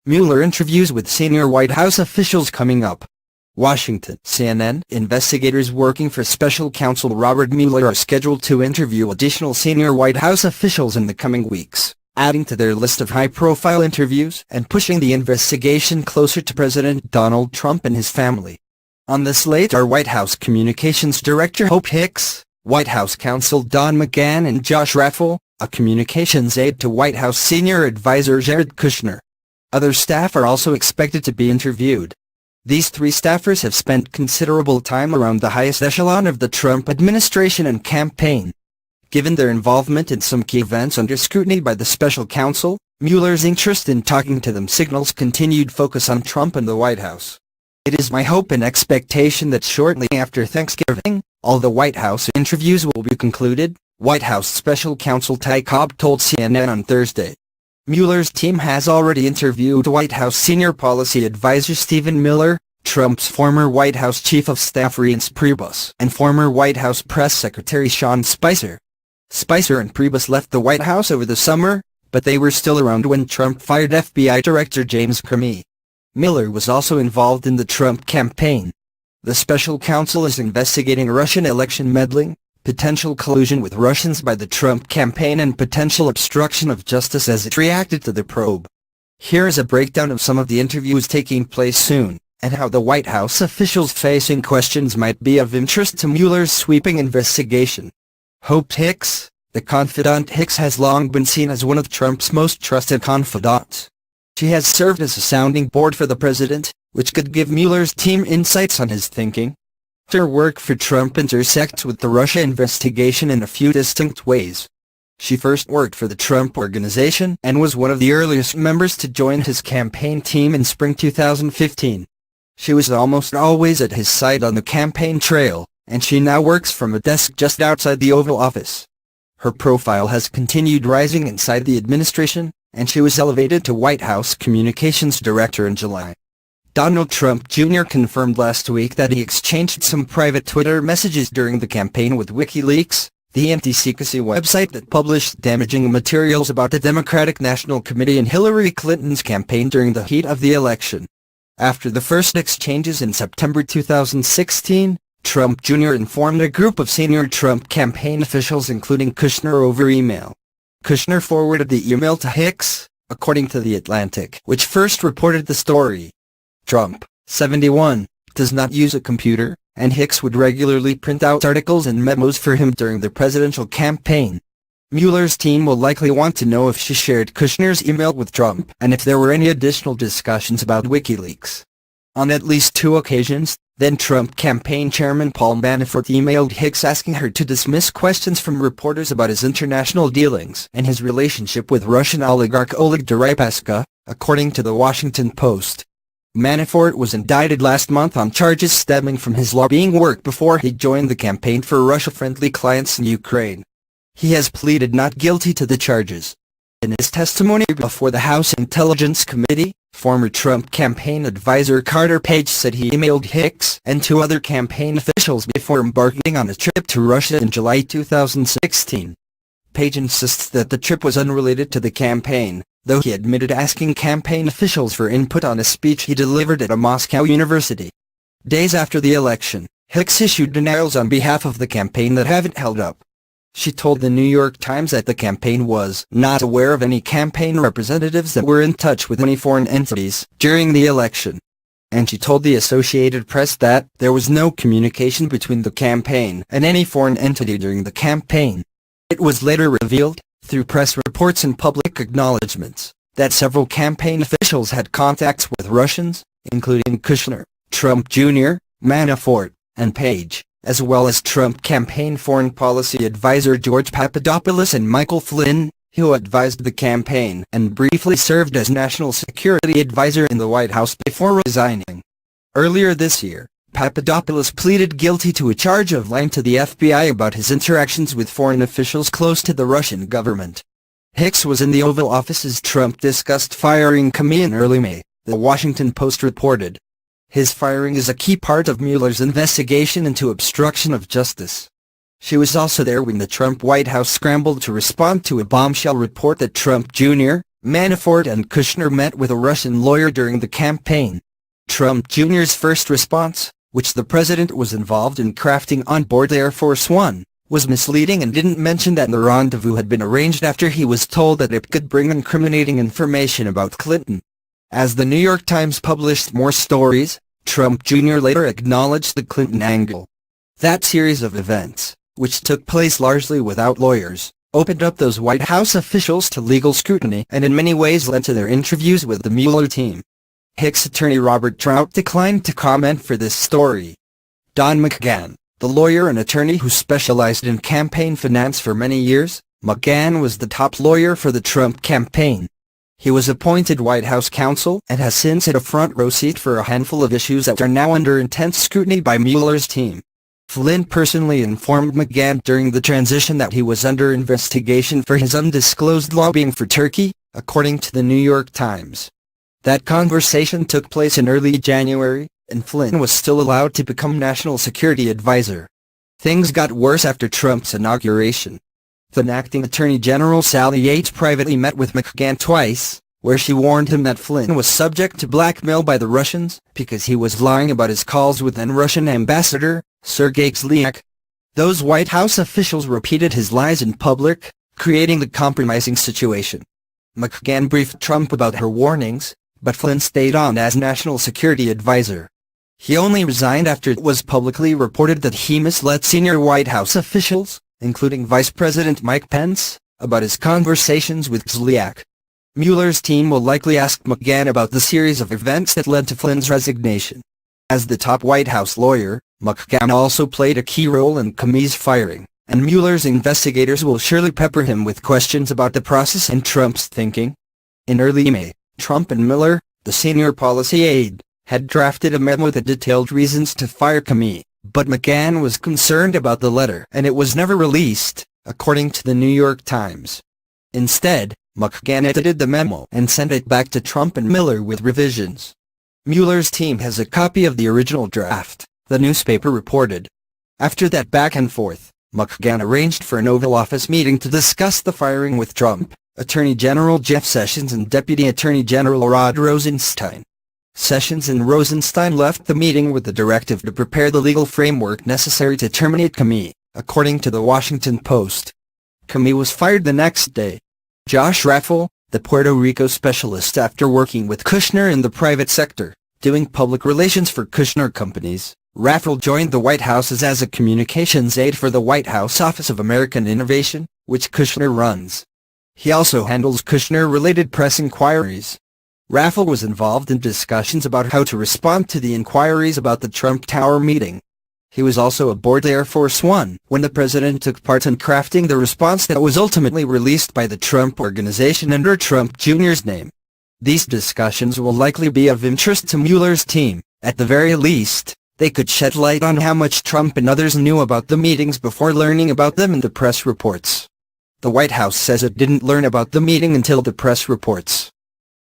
Mueller interviews with senior White House officials coming up. Washington. CNN. Investigators working for special counsel Robert Mueller are scheduled to interview additional senior White House officials in the coming weeks, adding to their list of high-profile interviews and pushing the investigation closer to President Donald Trump and his family. On the slate are White House Communications Director Hope Hicks, White House counsel Don McGahn, and Josh Raffel, a communications aide to White House senior advisor Jared Kushner. Other staff are also expected to be interviewed. These three staffers have spent considerable time around the highest echelon of the Trump administration and campaign. Given their involvement in some key events under scrutiny by the special counsel, Mueller's interest in talking to them signals continued focus on Trump and the White House. It is my hope and expectation that shortly after Thanksgiving, all the White House interviews will be concluded, White House special counsel Ty Cobb told CNN on Thursday. Mueller's team has already interviewed White House senior policy advisor Stephen Miller, Trump's former White House chief of staff Reince Priebus, and former White House press secretary Sean Spicer. Spicer and Priebus left the White House over the summer, but they were still around when Trump fired FBI Director James Comey. Miller was also involved in the Trump campaign. The special counsel is investigating Russian election meddling, potential collusion with Russians by the Trump campaign, and potential obstruction of justice as it reacted to the probe. Here is a breakdown of some of the interviews taking place soon, and how the White House officials facing questions might be of interest to Mueller's sweeping investigation. Hope Hicks. The confidant Hicks has long been seen as one of Trump's most trusted confidants. She has served as a sounding board for the president, which could give Mueller's team insights on his thinking. Her work for Trump intersects with the Russia investigation in a few distinct ways. She first worked for the Trump Organization and was one of the earliest members to join his campaign team in spring 2015. She was almost always at his side on the campaign trail, and she now works from a desk just outside the Oval Office. Her profile has continued rising inside the administration, and she was elevated to White House Communications Director in July. Donald Trump Jr. confirmed last week that he exchanged some private Twitter messages during the campaign with WikiLeaks, the anti-secrecy website that published damaging materials about the Democratic National Committee and Hillary Clinton's campaign during the heat of the election. After the first exchanges in September 2016, Trump Jr. informed a group of senior Trump campaign officials including Kushner over email. Kushner forwarded the email to Hicks, according to The Atlantic, which first reported the story. Trump, 71, does not use a computer, and Hicks would regularly print out articles and memos for him during the presidential campaign. Mueller's team will likely want to know if she shared Kushner's email with Trump and if there were any additional discussions about WikiLeaks. On at least two occasions, then Trump campaign chairman Paul Manafort emailed Hicks asking her to dismiss questions from reporters about his international dealings and his relationship with Russian oligarch Oleg Deripaska, according to the Washington Post. Manafort was indicted last month on charges stemming from his lobbying work before he joined the campaign for Russia-friendly clients in Ukraine. He has pleaded not guilty to the charges. In his testimony before the House Intelligence Committee, former Trump campaign advisor Carter Page said he emailed Hicks and two other campaign officials before embarking on a trip to Russia in July 2016. Page insists that the trip was unrelated to the campaign, though he admitted asking campaign officials for input on a speech he delivered at a Moscow university. Days after the election, Hicks issued denials on behalf of the campaign that haven't held up. She told the New York Times that the campaign was not aware of any campaign representatives that were in touch with any foreign entities during the election. And she told the Associated Press that there was no communication between the campaign and any foreign entity during the campaign. It was later revealed, through press reports and public acknowledgments, that several campaign officials had contacts with Russians, including Kushner, Trump Jr., Manafort, and Page, as well as Trump campaign foreign policy advisor George Papadopoulos and Michael Flynn, who advised the campaign and briefly served as national security advisor in the White House before resigning. Earlier this year, Papadopoulos pleaded guilty to a charge of lying to the FBI about his interactions with foreign officials close to the Russian government. Hicks was in the Oval Office as Trump discussed firing Comey in early May, the Washington Post reported. His firing is a key part of Mueller's investigation into obstruction of justice. She was also there when the Trump White House scrambled to respond to a bombshell report that Trump Jr., Manafort and Kushner met with a Russian lawyer during the campaign. Trump Jr.'s first response, which the president was involved in crafting on board Air Force One, was misleading and didn't mention that the rendezvous had been arranged after he was told that it could bring incriminating information about Clinton. As the New York Times published more stories, Trump Jr. later acknowledged the Clinton angle. That series of events, which took place largely without lawyers, opened up those White House officials to legal scrutiny and in many ways led to their interviews with the Mueller team. Hicks attorney Robert Trout declined to comment for this story. Don McGahn, the lawyer and attorney who specialized in campaign finance for many years, McGahn was the top lawyer for the Trump campaign. He was appointed White House counsel and has since had a front-row seat for a handful of issues that are now under intense scrutiny by Mueller's team. Flynn personally informed McGahn during the transition that he was under investigation for his undisclosed lobbying for Turkey, according to the New York Times. That conversation took place in early January, and Flynn was still allowed to become National Security Advisor. Things got worse after Trump's inauguration. Then Acting Attorney General Sally Yates privately met with McGahn twice, where she warned him that Flynn was subject to blackmail by the Russians because he was lying about his calls with then-Russian Ambassador Sergei Kislyak. Those White House officials repeated his lies in public, creating the compromising situation. McGahn briefed Trump about her warnings, but Flynn stayed on as National Security Advisor. He only resigned after it was publicly reported that he misled senior White House officials, including Vice President Mike Pence, about his conversations with Kislyak. Mueller's team will likely ask McGahn about the series of events that led to Flynn's resignation. As the top White House lawyer, McGahn also played a key role in Comey's firing, and Mueller's investigators will surely pepper him with questions about the process and Trump's thinking. In early May, Trump and Mueller, the senior policy aide, had drafted a memo that detailed reasons to fire Comey, but McGahn was concerned about the letter and it was never released, according to the New York Times. Instead, McGahn edited the memo and sent it back to Trump and Mueller with revisions. Mueller's team has a copy of the original draft, the newspaper reported. After that back and forth, McGahn arranged for an Oval Office meeting to discuss the firing with Trump, Attorney General Jeff Sessions and Deputy Attorney General Rod Rosenstein. Sessions and Rosenstein left the meeting with the directive to prepare the legal framework necessary to terminate Comey, according to the Washington Post. Comey was fired the next day. Josh Raffel, the Puerto Rico specialist after working with Kushner in the private sector, doing public relations for Kushner companies, Raffel joined the White House as a communications aide for the White House Office of American Innovation, which Kushner runs. He also handles Kushner-related press inquiries. Raffel was involved in discussions about how to respond to the inquiries about the Trump Tower meeting. He was also aboard Air Force One when the president took part in crafting the response that was ultimately released by the Trump Organization under Trump Jr.'s name. These discussions will likely be of interest to Mueller's team. At the very least, they could shed light on how much Trump and others knew about the meetings before learning about them in the press reports. The White House says it didn't learn about the meeting until the press reports.